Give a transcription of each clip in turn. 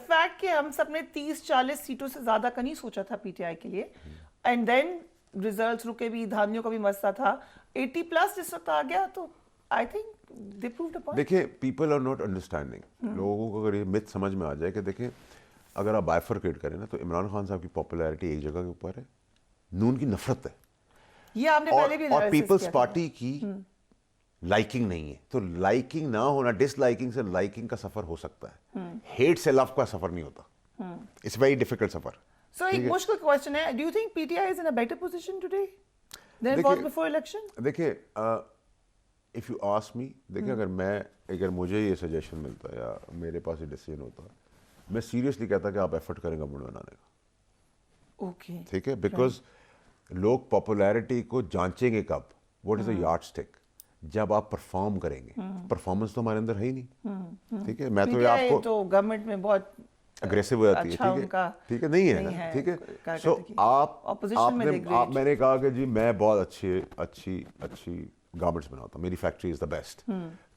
Fact کہ ہم سب نے 30-40 سیٹوں سے زیادہ کا نہیں سوچا تھا پی ٹی آئی کے لیے, اینڈ دین ریزلٹس رکے بھی, دھانیوں کا بھی مسئلہ تھا, 80+ جس وقت آ گیا تو I think they proved a point. دیکھیں پیپل آر ناٹ انڈرسٹینڈنگ, لوگوں کو اگر یہ مت سمجھ میں آ جائے کہ دیکھیں اگر آپ بائیفرکیٹ کریں نا تو عمران خان صاحب کی پاپولیرٹی ایک جگہ کے اوپر ہے, نون کی نفرت ہے, یہ آپ نے پہلے بھی اور پیپلز پارٹی کی لائکنگ نہیں ہے. تو لائکنگ نہ ہونا, ڈس لائکنگ سے لائکنگ کا سفر ہو سکتا ہے, ہیٹ سے لو کا سفر نہیں ہوتا. اٹس ویری ڈیفیکلٹ سفر. سو ایک مشکل کوسچن ہے, do you think P T I is in a better position today than it was before election? دیکھیں اف یو آسک می, دیکھیں اگر مجھے یہ سجیشن ملتا ہے یا میرے پاس یہ ڈیسیجن ہوتا, میں سیریسلی کہتا کہ آپ ایفرٹ کریں گورنمنٹ بنانے کا. اوکے ٹھیک ہے, بیکاز لوگ پاپولیرٹی کو جانچیں گے کب, what is a yardstick, جب آپ پرفارم کریں گے. پرفارمنس تو ہمارے اندر ہے ہی نہیں. ٹھیک ہے, میں تو آپ کو تو گورنمنٹ میں بہت اگریسو ہو جاتی ہے. ٹھیک ہے, نہیں ہے. ٹھیک ہے, سو میں نے کہا کہ جی میں بہت اچھی گارمنٹس بناتا ہوں, میری فیکٹری از دا بیسٹ.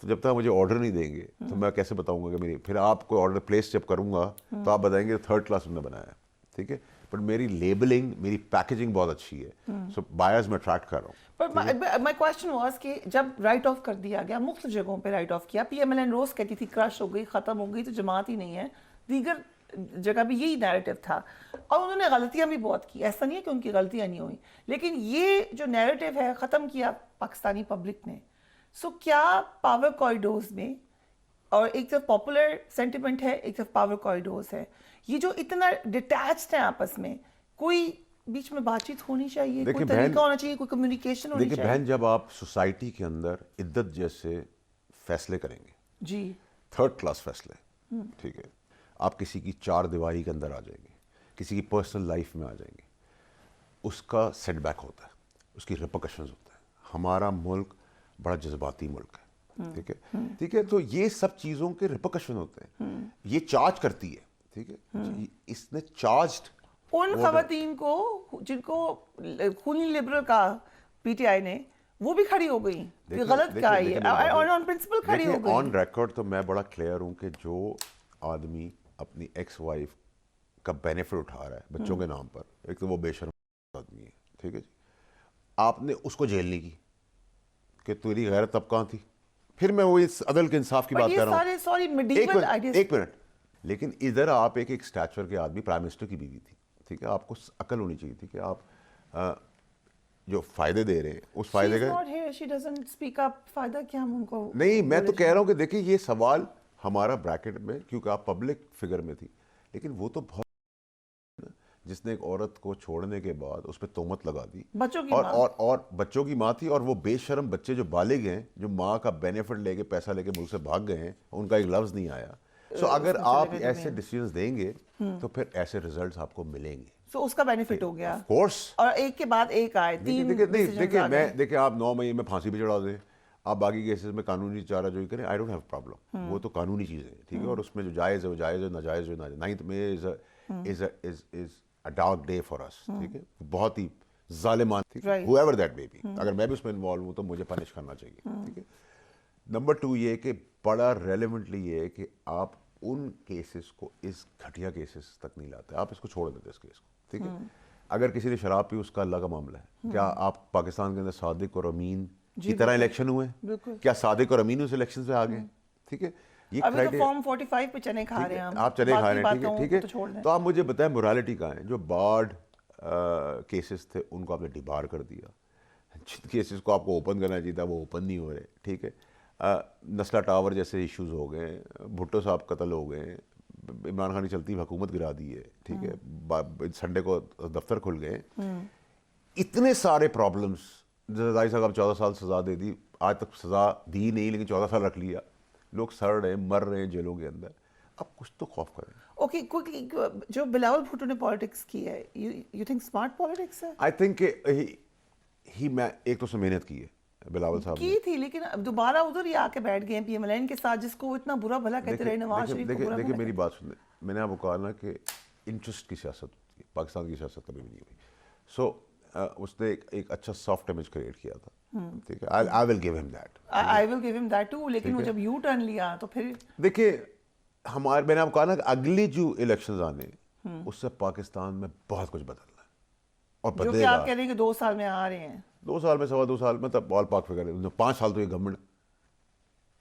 تو جب تک مجھے آرڈر نہیں دیں گے تو میں کیسے بتاؤں گا کہ میری, پھر آپ کو آرڈر پلیس جب کروں گا تو آپ بتائیں گے تھرڈ کلاس میں بنایا ہے. ٹھیک ہے, بٹ میری لیبلنگ, میری پیکیجنگ بہت اچھی ہے, سو بائرز میں اٹریکٹ کر رہا ہوں. But my question was کہ جب رائٹ آف کر دیا گیا, مختلف جگہوں پہ رائٹ آف کیا, P M L n rows کہتی تھی کرش ہو گئی, ختم ہو گئی, تو جماعت ہی نہیں ہے, دیگر جگہ بھی یہی نیریٹو تھا, اور انہوں نے غلطیاں بھی بہت کی, ایسا نہیں ہے کہ ان کی غلطیاں نہیں ہوئیں, لیکن یہ جو نیریٹو ہے ختم کیا پاکستانی پبلک نے. سو کیا پاور کوریڈورز میں, اور ایک طرف پاپولر سینٹیمنٹ ہے, ایک طرف پاور کوریڈورز ہے, یہ جو اتنا ڈیٹیچڈ ہیں آپس میں, کوئی بیچ میں بات چیت ہونی چاہیے, کوئی طریقہ ہونا چاہیے, کوئی کمیونیکیشن ہونی چاہیے. دیکھیں بہن, جب آپ سوسائٹی کے اندر عدت جیسے فیصلے کریں گے, جی تھرڈ کلاس فیصلے, ٹھیک ہے, آپ کسی کی چار دیواری کے اندر آ جائیں گے, کسی کی پرسنل لائف میں آ جائیں گے, اس کا سیٹ بیک ہوتا ہے, اس کی ریپرکشنز ہوتا ہے. ہمارا ملک بڑا جذباتی ملک ہے. ٹھیک ہے, ٹھیک ہے, تو یہ سب چیزوں کے ریپرکشن ہوتے ہیں. یہ چارج کرتی ہے. ٹھیک ہے, اس نے چارجڈ ان خواتین کو جن کو خونی لبرل کا پی ٹی آئی نے, وہ بھی کھڑی ہو گئی کہ غلط کیا ہے, اور آن پرنسپل کھڑی ہو گئی. آن ریکارڈ تو میں بڑا کلیئر ہوں کہ جو آدمی اپنی ایکس وائف کا بینیفٹ اٹھا رہا ہے بچوں کے نام پر, ایک تو وہ بے شرم آدمی ہے. ٹھیک ہے جی, آپ نے اس کو جیل نہیں کی کہ تیری غیرت تب کہاں تھی. پھر میں وہ اس عدل کے انصاف کی بات کر رہا ہوں. ایک منٹ, لیکن ادھر آپ ایک اسٹیچر کے آدمی, پرائم منسٹر کی بیوی تھی. ٹھیک ہے, آپ کو عقل ہونی چاہیے تھی کہ آپ جو فائدے دے رہے ہیں اس فائدے کا نہیں. میں تو کہہ رہا ہوں کہ دیکھیں یہ سوال ہمارا بریکٹ میں, کیونکہ آپ پبلک فگر میں تھی, لیکن وہ تو بہت جس نے ایک عورت کو چھوڑنے کے بعد اس پہ تہمت لگا دی, اور بچوں کی ماں تھی, اور وہ بے شرم بچے جو بالغ ہیں, جو ماں کا بینیفٹ لے کے پیسہ لے کے ملک سے بھاگ گئے ہیں, ان کا ایک لفظ نہیں آیا. سو اگر آپ ایسے ڈیسیژنز دیں گے تو پھر ایسے ریزلٹس آپ کو ملیں گے. سو اس کا بینیفٹ ہو گیا, آف کورس, اور ایک کے بعد ایک آئے, دیکھیں آپ 9 مئی میں پھانسی پہ چڑھا دیں, آپ باقی کیسز میں قانونی چارہ جوئی کریں, آئی ڈونٹ ہیو پرابلم, وہ تو قانونی چیزیں ہیں. ٹھیک ہے, اور اس میں جو جائز ہے وہ جائز ہے, ناجائز ہے ناجائز. 9 مئی از اے ڈارک ڈے فار اس. ٹھیک ہے, بہت ہی ظالمانہ, whoever that may be, اگر میں بھی اس میں انوالو ہوں تو مجھے پنش کرنا چاہیے. ٹھیک ہے. نمبر 2 یہ کہ بڑا ریلیونٹلی یہ ہے کہ آپ ان کیسز کو اس گھٹیا کیسز تک نہیں لاتے, آپ اس کو چھوڑ دیتے اس کیس کو. ٹھیک ہے, اگر کسی نے شراب پی اس کا اللہ کا معاملہ ہے. کیا آپ پاکستان کے اندر صادق اور امین کی طرح الیکشن ہوئے ہیں؟ کیا صادق اور امین اس الیکشن سے آگے؟ ٹھیک ہے, یہ فارم 45 پہ چنے کھا رہے ہیں, آپ چنے کھا رہے ہیں. ٹھیک ہے, تو آپ مجھے بتائیں موریلٹی کہاں ہے؟ جو بارڈ کیسز تھے ان کو آپ نے ڈیبار کر دیا, جن کیسز کو آپ کو اوپن کرنا چاہیے تھا وہ اوپن نہیں ہو رہے. ٹھیک ہے, نسلا ٹاور جیسے ایشوز ہو گئے, بھٹو صاحب قتل ہو گئے, عمران خان کی چلتی حکومت گرا دی ہے. ٹھیک ہے, سنڈے کو دفتر کھل گئے. اتنے سارے پرابلمس, زرداری صاحب آپ 14 سال سزا دے دی, آج تک سزا دی نہیں لیکن 14 سال رکھ لیا, لوگ سڑ رہے ہیں, مر رہے ہیں جیلوں کے اندر. اب کچھ تو خوف کریں. اوکے, جو بلاول بھٹو نے پالیٹکس کی ہے, یو تھنک اسمارٹ پالیٹکس ہے؟ آئی تھنک کہ میں ایک تو اس نے محنت کی ہے بلاول صاحب کی تھی, لیکن اب دوبارہ ادھر ہی آ کے بیٹھ گئے ہیں پی ایم ایل این کے ساتھ, جس کو اتنا برا بھلا کہتے رہے نواز شریف کو برا. دیکھیں میری بات سنیں, میں نے آپ کو کہا نا کہ انٹرسٹ کی سیاست ہوتی ہے, پاکستان کی سیاست کبھی بھی نہیں ہوئی. سو اس نے ایک اچھا سافٹ امیج کریٹ کیا تھا. ٹھیک ہے, I will give him that, I will give him that to, لیکن وہ جب یو ٹرن لیا تو پھر دیکھیں ہمارے میں نے آپ کہا نا کہ اگلی جو الیکشنز آنے اس سے پاکستان میں بہت کچھ بدلنا ہے اور جو بدلے کہ گا. آپ کہہ رہے ہیں کہ 2 سال میں آ رہے ہیں. 2 سال میں 2.25 سال میں تب بال پاک فگر 5 سال تو یہ گورنمنٹ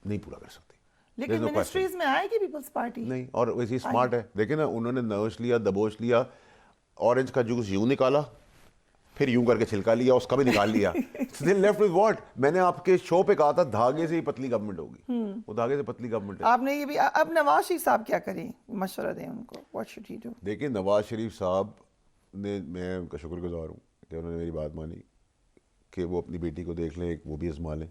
نہیں پورا کر سکتی. لیکن منسٹریز میں آئے گی پیپلز پارٹی نہیں, اور ویسے اسمارٹ ہے. دیکھیں نا انہوں نے نوش لیا, دبوچ لیا, اورنج کا جوس یوں نکالا, پھر یوں کر کے چھلکا لیا, اس کا بھی نکال لیا. Still left with what? میں نے آپ کے شو پہ کہا تھا دھاگے سے ہی پتلی گورنمنٹ ہوگی, وہ دھاگے سے پتلی گورنمنٹ ہے. آپ نے یہ بھی, اب نواز شریف صاحب کیا کریں, مشورہ دیں ان کو, what should he do؟ دیکھیں نواز شریف صاحب نے, میں ان کا شکر گزار ہوں کہ انہوں نے میری بات مانی کہ وہ اپنی بیٹی کو دیکھ لیں, ایک وہ بھی آزما لیں.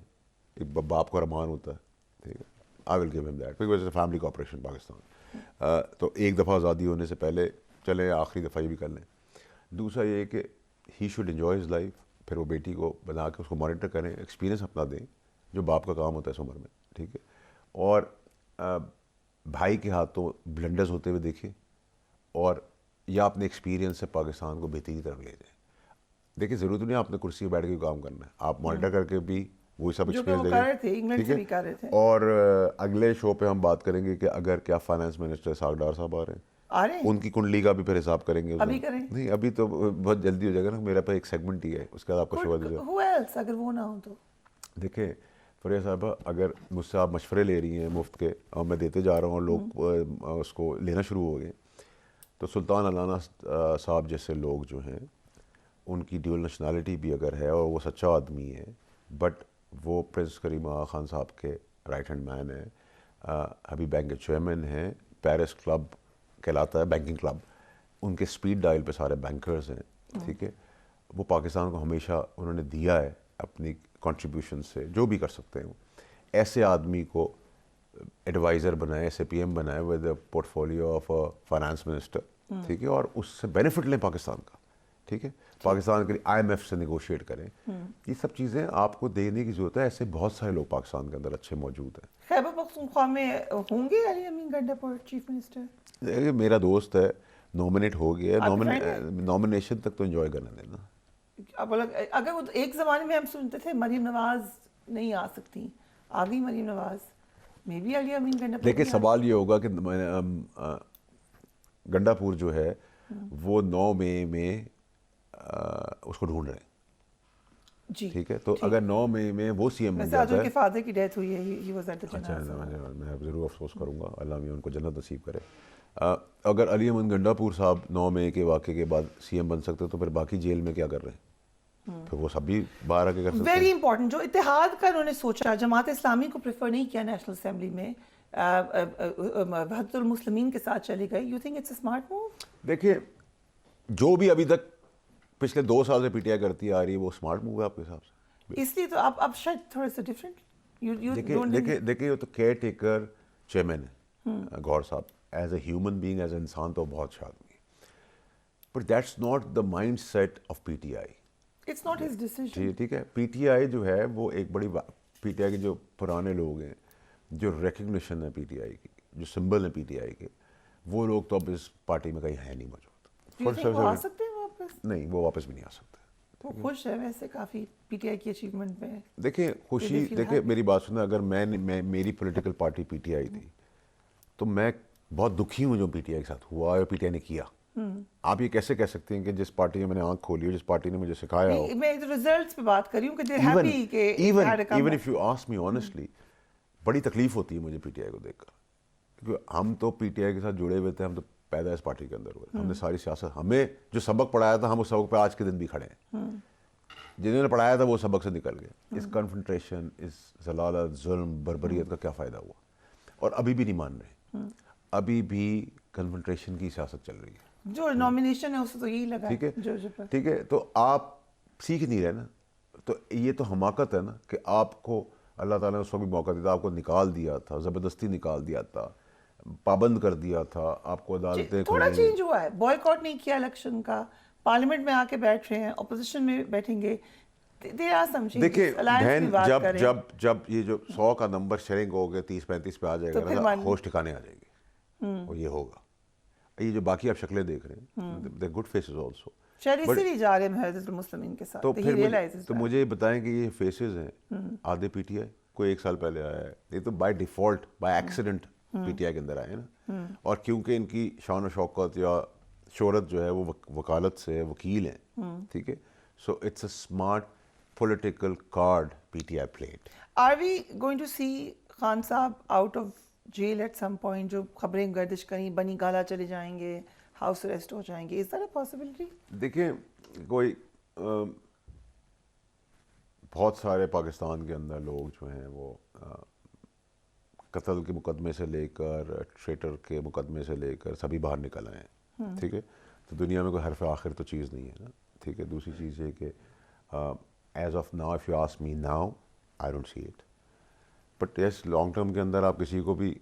ایک باپ کا ارمان ہوتا ہے, ٹھیک ہے, I will give him that because it's a family cooperation Pakistan. تو ایک دفعہ آزادی ہونے سے پہلے چلیں آخری دفعہ یہ بھی کر لیں. دوسرا یہ کہ he should enjoy his life, پھر وہ بیٹی کو بنا کے اس کو مانیٹر کریں, ایکسپیرینس اپنا دیں جو باپ کا کام ہوتا ہے اس عمر میں, ٹھیک ہے. اور بھائی کے ہاتھوں بلنڈرز ہوتے ہوئے دیکھیں, اور یا اپنے ایکسپیرینس سے پاکستان کو بہتری کی طرف لے جائیں. دیکھیں ضرورت نہیں آپ نے کرسی پہ بیٹھ کے کام کرنا ہے, آپ مانیٹر کر کے بھی وہی سب ایکسپیرینس دیں گے. اور اگلے شو پہ ہم بات کریں گے کہ اگر کیا فائنانس منسٹر اسحاق ڈار صاحب آ رہے ہیں, ان کی کنڈلی کا بھی پھر حساب کریں گے. نہیں ابھی تو بہت جلدی ہو جائے گا نا, میرا پہ ایک سیگمنٹ ہی ہے, اس کے بعد آپ کو شو دے گا. اگر وہ نہ ہو تو دیکھیں فریہ صاحبہ, اگر مجھ سے آپ مشورے لے رہی ہیں مفت کے اور میں دیتے جا رہا ہوں اور لوگ اس کو لینا شروع ہو گئے, تو سلطان علانہ صاحب جیسے لوگ جو ہیں ان کی ڈیول نیشنلٹی بھی اگر ہے اور وہ سچا آدمی ہے, بٹ وہ پرنس کریم آغا خان صاحب کے رائٹ ہینڈ مین ہیں, ابھی بینک کے چیئرمین ہیں, پیرس کلب کہلاتا ہے بینکنگ کلب, ان کے سپیڈ ڈائل پہ سارے بینکرز ہیں, ٹھیک ہے. وہ پاکستان کو ہمیشہ انہوں نے دیا ہے اپنی کنٹریبیوشن سے جو بھی کر سکتے ہیں. ایسے آدمی کو ایڈوائزر بنائے, ایسے پی ایم بنائے with a port folio of finance minister, ٹھیک ہے, اور اس سے بینیفٹ لیں پاکستان کا, ٹھیک ہے. پاکستان کے لیے آئی ایم ایف سے نیگوشیٹ کریں. یہ سب چیزیں آپ کو دینے کی ضرورت ہے. ایسے بہت سارے لوگ پاکستان کے اندر اچھے موجود ہیں. خیبر پختونخوا میں ہوں گے علی امین گنڈاپور چیف منسٹر؟ دیکھیے میرا دوست ہے, نومینیٹ ہو گیا, نومینیشن تک تو انجوائے کرنے دینا. اگر وہ ایک زمانے میں ہم سنتے تھے مریم نواز نہیں آ سکتی, آ گئی مریم نواز, میں بھی علی امین گنڈاپور. دیکھیں سوال یہ ہوگا کہ گنڈاپور جو ہے وہ 9 مئی میں اس کو ڈھونڈ رہے ہیں, ٹھیک ہے. تو اگر 9 مئی میں وہ سی ایم بن جاتا ہے, کے فادر کی ڈیتھ ہوئی ہے, ہی واز ایٹ دی جنازہ. میں ضرور افسوس کروں گا, اللہ میاں ان کو جنت نصیب کرے. اگر علی امین گنڈاپور صاحب 9 مئی کے واقعے کے بعد سی ایم بن سکتے تو پھر باقی جیل میں کیا کر رہے ہیں, پھر وہ سب بھی باہر آ کے کر سکتے ہیں. ویری امپورٹنٹ, جو اتحاد کا انہوں نے سوچا, جماعت اسلامی کو پریفر نہیں کیا نیشنل اسمبلی میں, وحدت المسلمین کے ساتھ چلے گئے. You think it's a smart move? دیکھیے جو بھی ابھی تک پچھلے 2 سال سے پی ٹی آئی کرتی آ رہی ہے وہ اسمارٹ موو ہے آپ کے حساب سے. اس لیے تو آپ اب شاید تھوڑا سا ڈفرینٹ. دیکھیے تو کیئر ٹیکر چیئرمین ہے گور صاحب, as a human being, as a انسان تو بہت اچھا آدمی ہے, but that's not the mindset of P T I. It's not his decision. جی ٹھیک ہے. پی ٹی آئی جو ہے وہ ایک بڑی, پی ٹی آئی کے جو پرانے لوگ ہیں, جو ریکگنیشن ہے پی ٹی آئی کی, جو سمبل ہے پی ٹی آئی کے, وہ لوگ تو اب اس پارٹی میں کہیں ہے نہیں موجود. وہ آ سکتے ہیں واپس؟ نہیں, وہ واپس بھی نہیں آ سکتے. وہ خوش ہے ویسے کافی پی ٹی آئی کی اچیومنٹ میں. دیکھیں خوشی, دیکھیں میری بات سنیں, اگر میں میری پولیٹیکل پارٹی پی ٹی آئی تھی تو میں بہت دکھی ہوں جو پی ٹی آئی کے ساتھ ہوا اور پی ٹی آئی نے کیا. آپ یہ کیسے کہہ سکتے ہیں کہ جس پارٹی میں میں نے آنکھ کھولی ہو, جس پارٹی نے مجھے سکھایا ہو. میں ریزلٹس پہ بات کر رہی ہوں کہ they're happy کہ even if you ask me honestly, بڑی تکلیف ہوتی ہے مجھے پی ٹی آئی کو دیکھ کر, کیونکہ ہم تو پی ٹی آئی کے ساتھ جڑے ہوئے تھے, ہم تو پیدا اس پارٹی کے اندر ہوئے, ہم نے ساری سیاست, ہمیں جو سبق پڑھایا تھا ہم اس سبق پہ آج کے دن بھی کھڑے ہیں. جنہوں نے پڑھایا تھا وہ سبق سے نکل گئے. اس کنفرنٹریشن, اس ضلالت, ظلم, بربریت کا کیا فائدہ ہوا, اور ابھی بھی نہیں مان رہے, ابھی بھی کنفرنٹریشن کی سیاست چل رہی ہے. جو نامینیشن ہے اس سے تو یہی لگا, ٹھیک ہے. تو آپ سیکھ نہیں رہے نا, تو یہ تو حماقت ہے نا کہ آپ کو اللہ تعالیٰ نے اس وقت بھی موقع دیا تھا, آپ کو نکال دیا تھا, زبردستی نکال دیا تھا, پابند کر دیا تھا, آپ کو عدالتیں. تھوڑا چینج ہوا ہے, بوائے کاٹ نہیں کیا الیکشن کا, پارلیمنٹ میں آ کے بیٹھ رہے ہیں, اپوزیشن میں بیٹھیں گے. دیکھے بہن, جب یہ جو 100 کا نمبر شیئرنگ ہو گیا 30-35 پہ آ جائے گا, ہوش ٹھکانے آ جائے گی, اور یہ ہوگا. یہ جو باقی آپ شکلیں دیکھ رہے ہیں, دے گڈ فیسز آلسو, شہری سے نہیں جا رہے ہیں حضرت المسلمین کے ساتھ. تو مجھے بتائیں کہ یہ فیسز ہیں آدھے پی ٹی آئی, کوئی 1 سال پہلے آیا ہے, یہ تو by default, by accident P T آئی کے اندر آئے ہیں نا. اور کیونکہ ان کی شان و شوکت یا شہرت جو ہے وہ وکالت سے وکیل ہیں, ٹھیک ہے, so it's a smart political card P T I played. Are we going to see Khan Sahab out of jail at some point, جو خبریں گردش کریں بنی گالا چلے جائیں گے, ہاؤس اریسٹ ہو جائیں گے, is that a possibility? دیکھیں کوئی بہت سارے پاکستان کے اندر لوگ جو ہیں وہ قتل کے مقدمے سے لے کر ٹریٹر کے مقدمے سے لے کر سبھی باہر نکل آئے ہیں, ٹھیک ہے, تو دنیا میں کوئی حرف آخر تو چیز نہیں ہے نا, ٹھیک ہے. دوسری چیز یہ کہ as of now if you ask me now I don't see it, but yes long term کے اندر آپ کسی کو بھی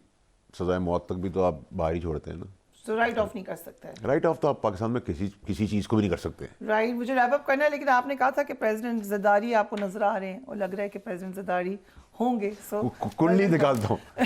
سزائے موت تک بھی تو آپ باہر ہی چھوڑتے ہیں نا. So write off نہیں کر سکتا ہے. رائٹ آف تو آپ پاکستان میں کسی چیز کو بھی نہیں کر سکتے. رائٹ, مجھے ریپ اپ کرنا ہے, لیکن آپ نے کہا تھا کہ پریزیڈنٹ زرداری آپ کو نظر آ رہے ہیں, اور لگ رہا ہے کہ پریزیڈنٹ زرداری ہوں گے. سو کنڈلی نکالتا ہوں